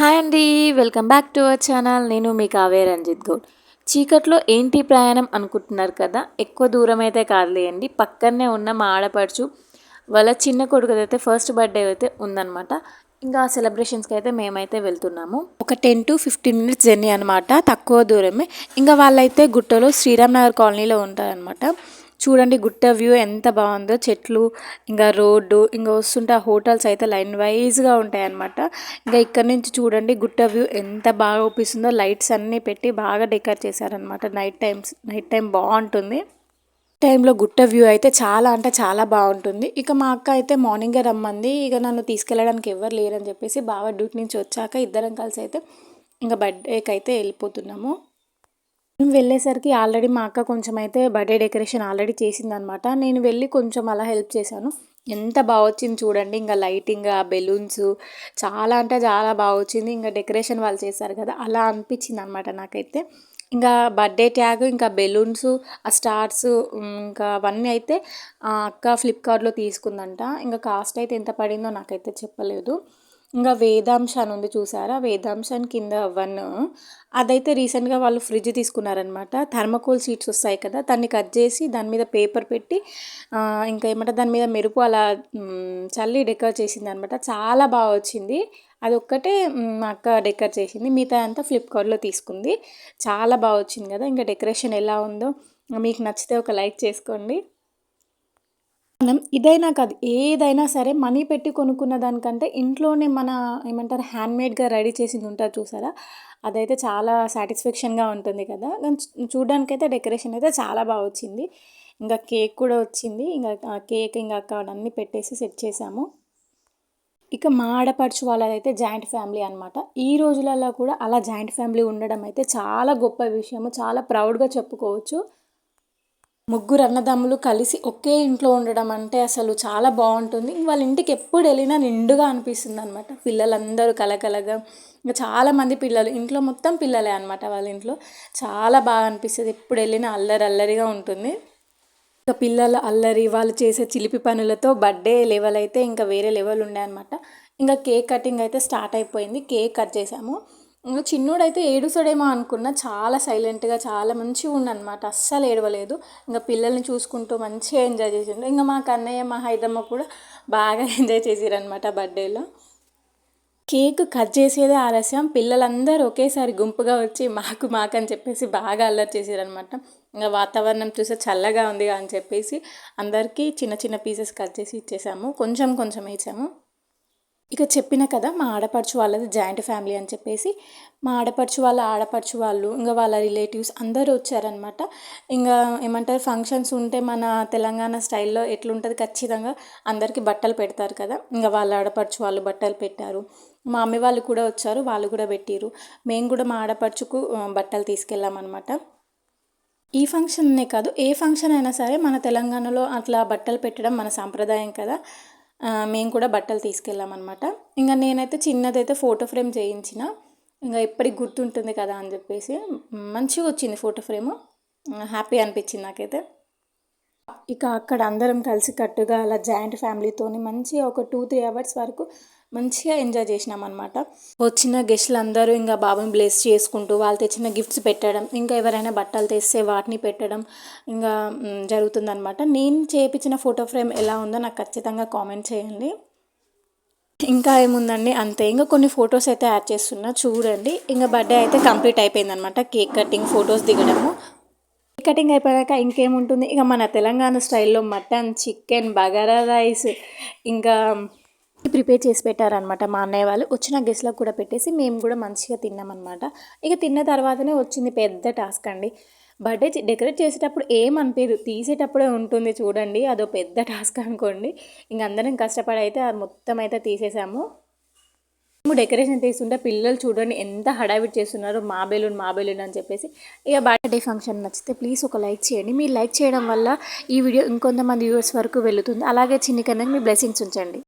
Hi అండి. Welcome back to our channel. నేను మీ కావ్య రంజిత్ గౌడ్. చీకట్లో ఏంటి ప్రయాణం అనుకుంటున్నారు కదా, ఎక్కువ దూరం అయితే కాదులేండి. పక్కనే ఉన్న మా ఆడపడుచు వాళ్ళ చిన్న కొడుకుదైతే ఫస్ట్ బర్త్డే అయితే ఉందన్నమాట. ఇంకా సెలబ్రేషన్స్కి అయితే మేమైతే వెళ్తున్నాము. ఒక 10 to 15 minutes జర్నీ అనమాట, తక్కువ దూరమే. ఇంకా వాళ్ళైతే గుట్టలో శ్రీరామ్ నగర్ కాలనీలో ఉంటారనమాట. చూడండి గుట్ట వ్యూ ఎంత బాగుందో, చెట్లు, ఇంకా రోడ్డు, ఇంకా వస్తుంటే ఆ హోటల్స్ అయితే లైన్ వైజ్గా ఉంటాయి అన్నమాట. ఇంకా ఇక్కడ నుంచి చూడండి గుట్ట వ్యూ ఎంత బాగా చూపిస్తుందో. లైట్స్ అన్నీ పెట్టి బాగా డెకరేట్ చేశారనమాట. నైట్ టైం బాగుంటుంది. టైంలో గుట్ట వ్యూ అయితే చాలా అంటే చాలా బాగుంటుంది. ఇక మా అక్క అయితే మార్నింగే రమ్మంది. ఇక నన్ను తీసుకెళ్ళడానికి ఎవరు లేరని చెప్పేసి బావ డ్యూటీ నుంచి వచ్చాక ఇద్దరం కలిసి అయితే ఇంకా బర్త్డేకి అయితే వెళ్ళిపోతున్నాము. మేము వెళ్ళేసరికి ఆల్రెడీ మా అక్క కొంచెం అయితే బర్త్డే డెకరేషన్ ఆల్రెడీ చేసిందనమాట. నేను వెళ్ళి కొంచెం అలా హెల్ప్ చేశాను. ఎంత బాగా వచ్చింది చూడండి. ఇంకా లైటింగ్, ఆ బెలూన్స్ చాలా అంటే చాలా బాగా వచ్చింది. ఇంకా డెకరేషన్ వాళ్ళు చేశారు కదా, అలా అనిపించింది అనమాట నాకైతే. ఇంకా బర్త్డే ట్యాగ్, ఇంకా బెలూన్స్, ఆ స్టార్స్, ఇంకా అవన్నీ అయితే అక్క ఫ్లిప్కార్ట్లో తీసుకుందంట. ఇంకా కాస్ట్ అయితే ఎంత పడిందో నాకైతే చెప్పలేదు. ఇంకా వేదాంశ అని ఉంది చూసారా, వేదాంశ అని కింద 1. అదైతే రీసెంట్గా వాళ్ళు ఫ్రిడ్జ్ తీసుకున్నారనమాట. థర్మకోల్ షీట్స్ వస్తాయి కదా, దాన్ని కట్ చేసి దాని మీద పేపర్ పెట్టి ఇంకా ఏమంటారు దాని మీద మెరుపు అలా చల్లి డెకర్ చేసింది అనమాట. చాలా బాగా వచ్చింది. అదొక్కటే మా అక్క డెకర్ చేసింది, మిగతా అంతా ఫ్లిప్కార్ట్లో తీసుకుంది. చాలా బాగా వచ్చింది కదా. ఇంకా డెకరేషన్ ఎలా ఉందో మీకు నచ్చితే ఒక లైక్ చేసుకోండి. మనం ఇదైనా కాదు, ఏదైనా సరే మనీ పెట్టి కొనుక్కున్న దానికంటే ఇంట్లోనే మన ఏమంటారు హ్యాండ్‌మేడ్‌గా రెడీ చేసింది ఉంటది చూసారా, అదైతే చాలా సాటిస్ఫాక్షన్‌గా ఉంటుంది కదా. చూడ్డానికైతే డెకరేషన్ అయితే చాలా బాగా వచ్చింది. ఇంకా కేక్ కూడా వచ్చింది. ఇంకా ఆ కేక్ ఇంకా అక్కడ అన్నీ పెట్టేసి సెట్ చేసాము. ఇక మా ఆడపడుచు వాళ్ళదైతే జాయింట్ ఫ్యామిలీ అనమాట. ఈ రోజులలో కూడా అలా జాయింట్ ఫ్యామిలీ ఉండడం అయితే చాలా గొప్ప విషయము. చాలా ప్రౌడ్‌గా చెప్పుకోవచ్చు. ముగ్గురు అన్నదమ్ములు కలిసి ఒకే ఇంట్లో ఉండడం అంటే అసలు చాలా బాగుంటుంది. వాళ్ళ ఇంటికి ఎప్పుడు వెళ్ళినా నిండుగా అనిపిస్తుంది అనమాట. పిల్లలందరూ కలకలగా, ఇంకా చాలామంది పిల్లలు, ఇంట్లో మొత్తం పిల్లలే అనమాట. వాళ్ళ ఇంట్లో చాలా బాగా అనిపిస్తుంది. ఎప్పుడు వెళ్ళినా అల్లరి అల్లరిగా ఉంటుంది. ఇంకా పిల్లల అల్లరి, వాళ్ళు చేసే చిలిపి పనులతో బర్త్డే లెవెల్ అయితే ఇంకా వేరే లెవెల్ ఉండే అనమాట. ఇంకా కేక్ కటింగ్ అయితే స్టార్ట్ అయిపోయింది. కేక్ కట్ చేసాము. ఇంకా చిన్నోడైతే ఏడుస్తాడేమో అనుకున్నా, చాలా సైలెంట్గా చాలా మంచిగా ఉండనమాట. అస్సలు ఏడవలేదు. ఇంకా పిల్లల్ని చూసుకుంటూ మంచిగా ఎంజాయ్ చేసిండు. ఇంకా మా కన్నయ్య, మా హైదమ్మ కూడా బాగా ఎంజాయ్ చేసిరనమాట బర్త్డేలో. కేక్ కట్ చేసేదే ఆలస్యం. పిల్లలందరూ ఒకేసారి గుంపుగా వచ్చి మాకు మాకని చెప్పేసి బాగా అల్లరి చేసిరనమాట. ఇంకా వాతావరణం చూస్తే చల్లగా ఉంది అని చెప్పేసి అందరికీ చిన్న చిన్న పీసెస్ కట్ చేసి ఇచ్చేసాము. కొంచెం కొంచెం ఇచ్చాము. ఇక చెప్పిన కదా మా ఆడపడుచు వాళ్ళది జాయింట్ ఫ్యామిలీ అని చెప్పేసి. మా ఆడపడుచు వాళ్ళు ఇంకా వాళ్ళ రిలేటివ్స్ అందరూ వచ్చారనమాట. ఇంకా ఏమంటారు ఫంక్షన్స్ ఉంటే మన తెలంగాణ స్టైల్లో ఎట్లుంటుంది, ఖచ్చితంగా అందరికీ బట్టలు పెడతారు కదా. ఇంకా వాళ్ళ ఆడపడుచు వాళ్ళు బట్టలు పెట్టారు. మా మమ్మీ వాళ్ళు కూడా వచ్చారు, వాళ్ళు కూడా పెట్టిరు. మేము కూడా మా ఆడపడుచుకు బట్టలు తీసుకెళ్ళామన్నమాట. ఈ ఫంక్షన్ అనే కాదు, ఏ ఫంక్షన్ అయినా సరే మన తెలంగాణలో అట్లా బట్టలు పెట్టడం మన సాంప్రదాయం కదా. మేము కూడా బట్టలు తీసుకెళ్ళామన్నమాట. ఇంకా నేనైతే చిన్నదైతే ఫోటో ఫ్రేమ్ చేయించిన, ఇంకా ఎప్పటికి గుర్తుంటుంది కదా అని చెప్పేసి. మంచిగా వచ్చింది ఫోటో ఫ్రేము. హ్యాపీ అనిపించింది నాకైతే. ఇక అక్కడ అందరం కలిసి కట్టుగా అలా జాయింట్ ఫ్యామిలీతోని మంచిగా ఒక 2-3 అవర్స్ వరకు మంచిగా ఎంజాయ్ చేసినామన్నమాట. వచ్చిన గెస్టులు అందరూ ఇంకా బాబుని బ్లెస్ చేసుకుంటూ వాళ్ళు తెచ్చిన గిఫ్ట్స్ పెట్టడం, ఇంకా ఎవరైనా బట్టలు తెస్తే వాటిని పెట్టడం ఇంకా జరుగుతుందనమాట. నేను చేయించిన ఫోటో ఫ్రేమ్ ఎలా ఉందో నాకు ఖచ్చితంగా కామెంట్ చేయండి. ఇంకా ఏముందండి అంతే. ఇంకా కొన్ని ఫొటోస్ అయితే యాడ్ చేస్తున్నా చూడండి. ఇంకా బర్త్డే అయితే కంప్లీట్ అయిపోయిందనమాట. కేక్ కటింగ్, ఫొటోస్ దిగడము. కటింగ్ అయిపోయాక ఇంకేముంటుంది, ఇక మన తెలంగాణ స్టైల్లో మటన్, చికెన్, బగారా రైస్ ఇంకా ప్రిపేర్ చేసి పెట్టారనమాట మా అన్నయ్య వాళ్ళు. వచ్చిన గెస్ట్లకు కూడా పెట్టేసి మేము కూడా మంచిగా తిన్నామన్నమాట. ఇక తిన్న తర్వాతనే వచ్చింది పెద్ద టాస్క్ అండి. బర్త్డే డెకరేట్ చేసేటప్పుడు ఏమనిపించదు, తీసేటప్పుడే ఉంటుంది చూడండి, అదో పెద్ద టాస్క్ అనుకోండి. ఇంక అందరం కష్టపడి అయితే అది మొత్తం అయితే తీసేసాము. మేము డెకరేషన్ తీస్తుంటే పిల్లలు చూడండి ఎంత హడావిడి చేస్తున్నారు, మా బెలూన్ అని చెప్పేసి. ఇక బర్త్డే ఫంక్షన్ నచ్చితే ప్లీజ్ ఒక లైక్ చేయండి. మీరు లైక్ చేయడం వల్ల ఈ వీడియో ఇంకొంతమంది వ్యూవర్స్ వరకు వెళుతుంది. అలాగే చిన్ని కన్నా మీ బ్లెస్సింగ్స్ ఉంచండి.